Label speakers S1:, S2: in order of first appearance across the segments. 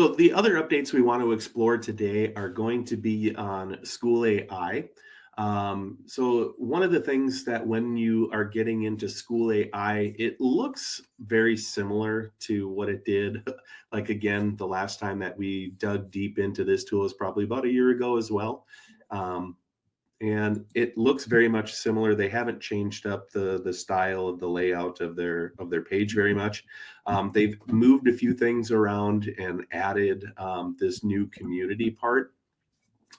S1: So the other updates we want to explore today are going to be on School AI. So one of the things that when you are getting into School AI, it looks very similar to what it did. Like again, the last time that we dug deep into this tool is probably about a year ago as well. Um, and it looks very much similar. They haven't changed up the style of the layout of their page very much. They've moved a few things around and added this new community part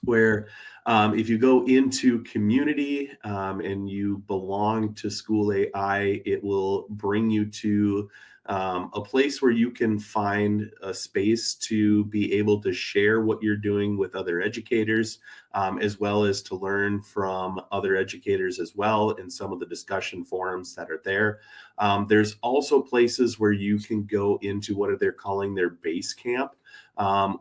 S1: where if you go into community and you belong to School AI, it will bring you to a place where you can find a space to be able to share what you're doing with other educators, as well as to learn from other educators as well in some of the discussion forums that are there. There's also places where you can go into what they're calling their base camp,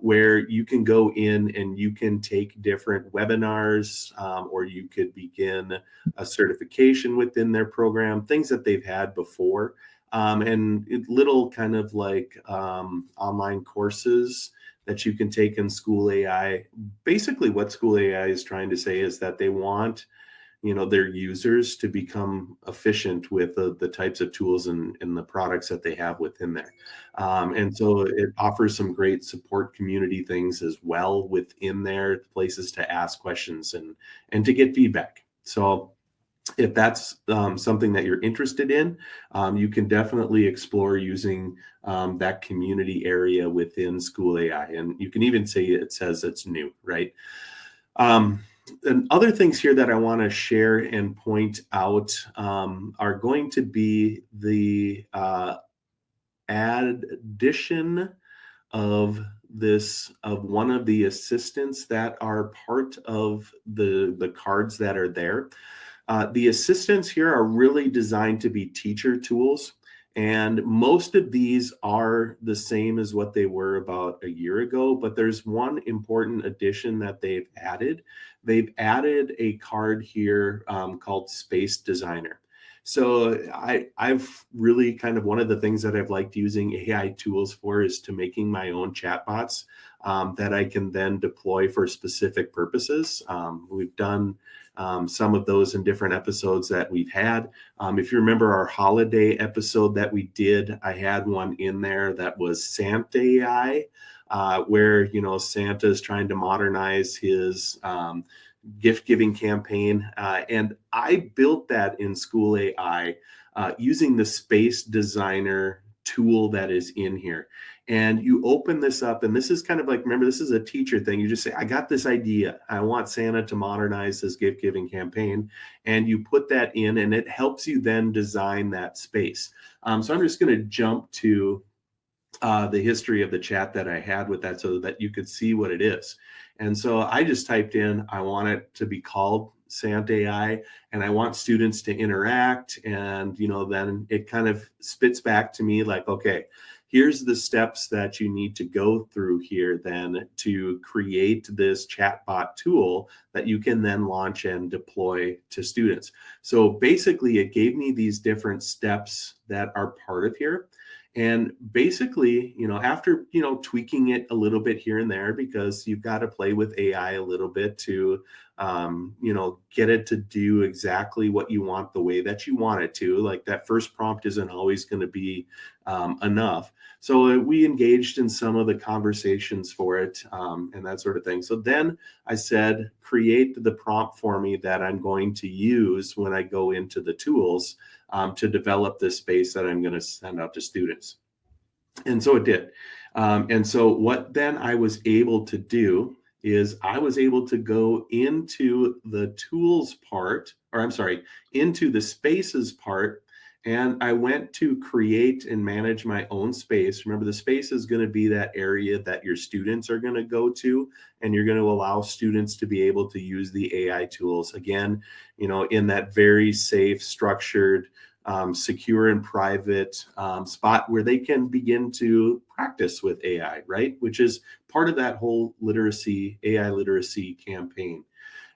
S1: where you can go in and you can take different webinars, or you could begin a certification within their program, things that they've had before, and little kind of like online courses that you can take in School AI. Basically, what School AI is trying to say is that they want their users to become efficient with the types of tools and the products that they have within there. And so it offers some great support community things as well within there, places to ask questions and to get feedback. So if that's something that you're interested in, you can definitely explore using that community area within School AI. And you can even say it says it's new, right? And other things here that I want to share and point out are going to be the addition of one of the assistants that are part of the cards that are there. The assistants here are really designed to be teacher tools, and most of these are the same as what they were about a year ago, but there's one important addition that they've added. They've added a card here called Space Designer. So I've really kind of, one of the things that I've liked using AI tools for is to making my own chatbots that I can then deploy for specific purposes. We've done some of those in different episodes that we've had. If you remember our holiday episode that we did, I had one in there that was Santa AI, where Santa is trying to modernize his gift giving campaign, and I built that in School AI using the Space Designer tool that is in here. And you open this up, and this is kind of like, remember, this is a teacher thing. You just say, I got this idea. I want Santa to modernize this gift giving campaign. And you put that in, and it helps you then design that space. So I'm just going to jump to the history of the chat that I had with that so that you could see what it is. And so I just typed in, I want it to be called Santa AI, and I want students to interact. And, then it kind of spits back to me like, okay, here's the steps that you need to go through here then to create this chatbot tool that you can then launch and deploy to students. So basically, it gave me these different steps that are part of here. And basically, after, tweaking it a little bit here and there, because you've got to play with AI a little bit to, get it to do exactly what you want the way that you want it to. Like that first prompt isn't always going to be enough. So we engaged in some of the conversations for it and that sort of thing. So then I said, create the prompt for me that I'm going to use when I go into the tools to develop this space that I'm going to send out to students. And so it did. And so what then I was able to do is I was able to go into the tools part, or I'm sorry, into the spaces part. And I went to create and manage my own space. Remember, the space is going to be that area that your students are going to go to, and you're going to allow students to be able to use the AI tools. Again, in that very safe, structured, secure and private spot where they can begin to practice with AI, right? Which is part of that whole AI literacy campaign.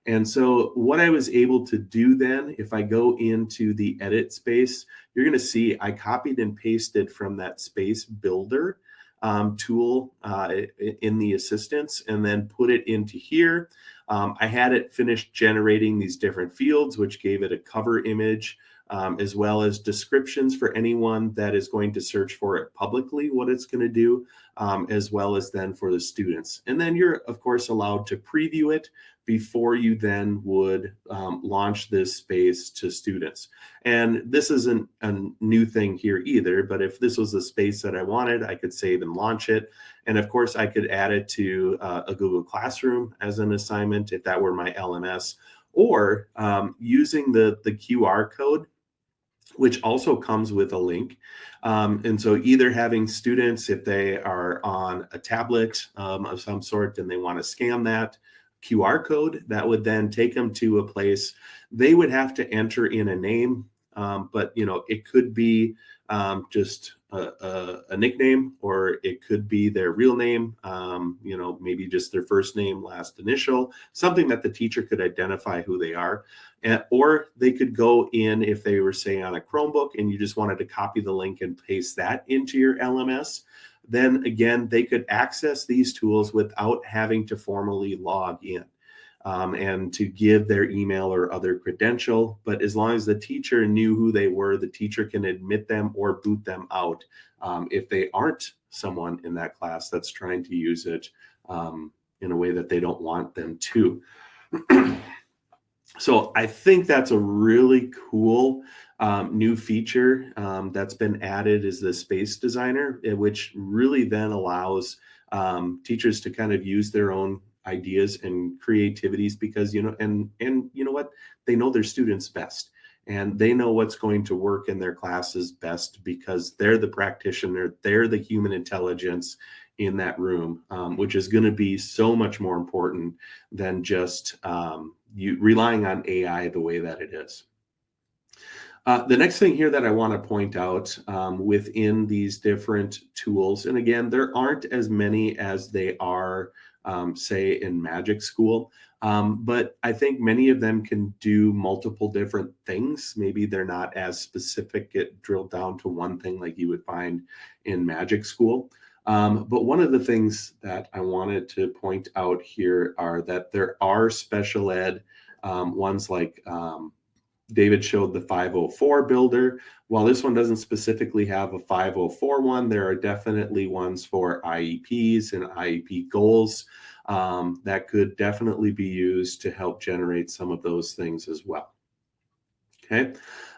S1: And so what I was able to do then, if I go into the edit space, you're going to see I copied and pasted from that space builder tool in the assistants and then put it into here. I had it finished generating these different fields, which gave it a cover image, as well as descriptions for anyone that is going to search for it publicly, what it's going to do, as well as then for the students. And then you're, of course, allowed to preview it before you then would launch this space to students. And this isn't a new thing here either, but if this was a space that I wanted, I could save and launch it. And of course, I could add it to a Google Classroom as an assignment if that were my LMS, or using the QR code, which also comes with a link. And so either having students, if they are on a tablet of some sort and they want to scan that QR code, that would then take them to a place. They would have to enter in a name, but it could be just a nickname, or it could be their real name, maybe just their first name, last initial, something that the teacher could identify who they are. Or they could go in, if they were, say, on a Chromebook and you just wanted to copy the link and paste that into your LMS, then again, they could access these tools without having to formally log in. And to give their email or other credential. But as long as the teacher knew who they were, the teacher can admit them or boot them out if they aren't someone in that class that's trying to use it in a way that they don't want them to. So I think that's a really cool new feature that's been added, is the Space Designer, which really then allows teachers to kind of use their own ideas and creativities, because and you know what, they know their students best, and they know what's going to work in their classes best, because they're the practitioner, they're the human intelligence in that room, which is going to be so much more important than just you relying on AI the way that it is. The next thing here that I want to point out within these different tools, and again, there aren't as many as they are say in Magic School. But I think many of them can do multiple different things. Maybe they're not as specific, get drilled down to one thing like you would find in Magic School. But one of the things that I wanted to point out here are that there are special ed ones, like David showed the 504 builder. While this one doesn't specifically have a 504 one, there are definitely ones for IEPs and IEP goals that could definitely be used to help generate some of those things as well. Okay,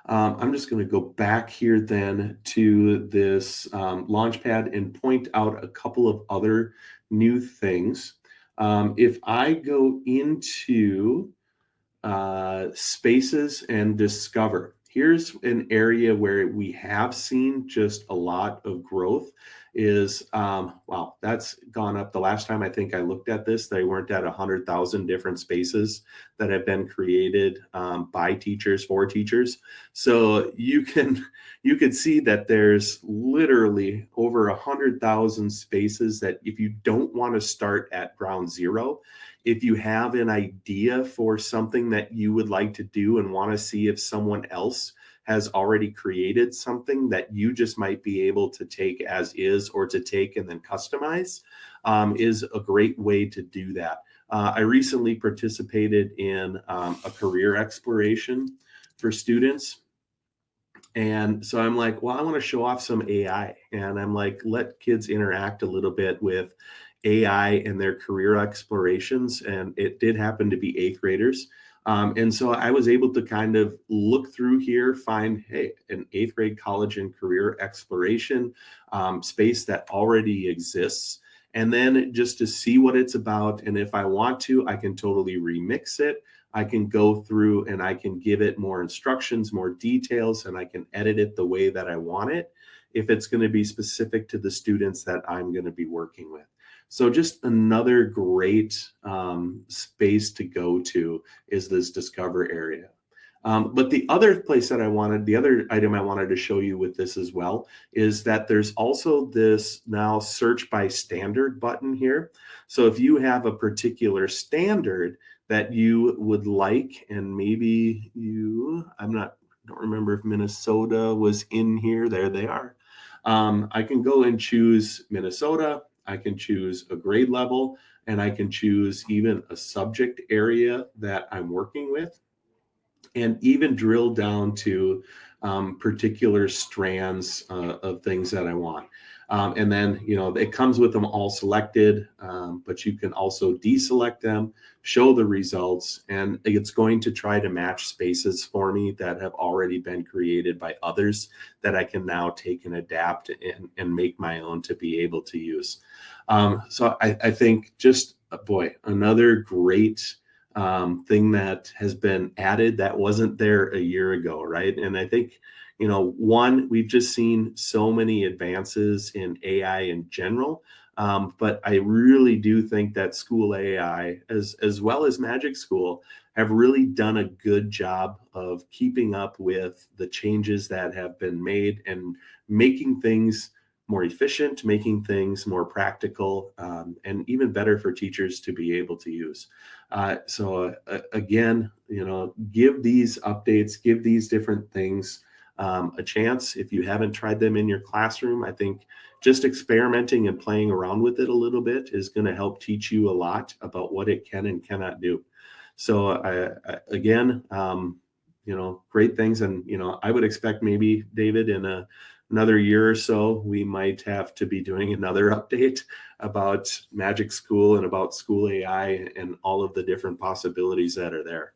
S1: I'm just going to go back here then to this Launchpad and point out a couple of other new things. If I go into spaces and discover, here's an area where we have seen just a lot of growth. Is wow, that's gone up. The last time I think I looked at this, they weren't at 100,000 different spaces that have been created by teachers for teachers. So you can see that there's literally over 100,000 spaces that, if you don't want to start at ground zero, if you have an idea for something that you would like to do and want to see if someone else has already created something that you just might be able to take as is, or to take and then customize, is a great way to do that. I recently participated in a career exploration for students. And so I'm like, well, I want to show off some AI. And I'm like, let kids interact a little bit with AI and their career explorations. And it did happen to be eighth graders. And so I was able to kind of look through here, find, hey, an eighth grade college and career exploration space that already exists. And then just to see what it's about. And if I want to, I can totally remix it. I can go through and I can give it more instructions, more details, and I can edit it the way that I want it, if it's going to be specific to the students that I'm going to be working with. So just another great space to go to is this Discover area. But the other place that the other item I wanted to show you with this as well, is that there's also this now search by standard button here. So if you have a particular standard that you would like, and maybe don't remember if Minnesota was in here. There they are. I can go and choose Minnesota. I can choose a grade level, and I can choose even a subject area that I'm working with, and even drill down to particular strands of things that I want. And then, it comes with them all selected, but you can also deselect them, show the results, and it's going to try to match spaces for me that have already been created by others that I can now take and adapt and make my own to be able to use. So I think just, boy, another great thing that has been added that wasn't there a year ago, right? And I think, one, we've just seen so many advances in AI in general. But I really do think that School AI, as well as Magic School, have really done a good job of keeping up with the changes that have been made and making things more efficient, making things more practical, and even better for teachers to be able to use. Again, give these updates, give these different things a chance. If you haven't tried them in your classroom, I think just experimenting and playing around with it a little bit is going to help teach you a lot about what it can and cannot do. So again, great things. And, I would expect maybe, David, in another year or so, we might have to be doing another update about Magic School and about School AI and all of the different possibilities that are there.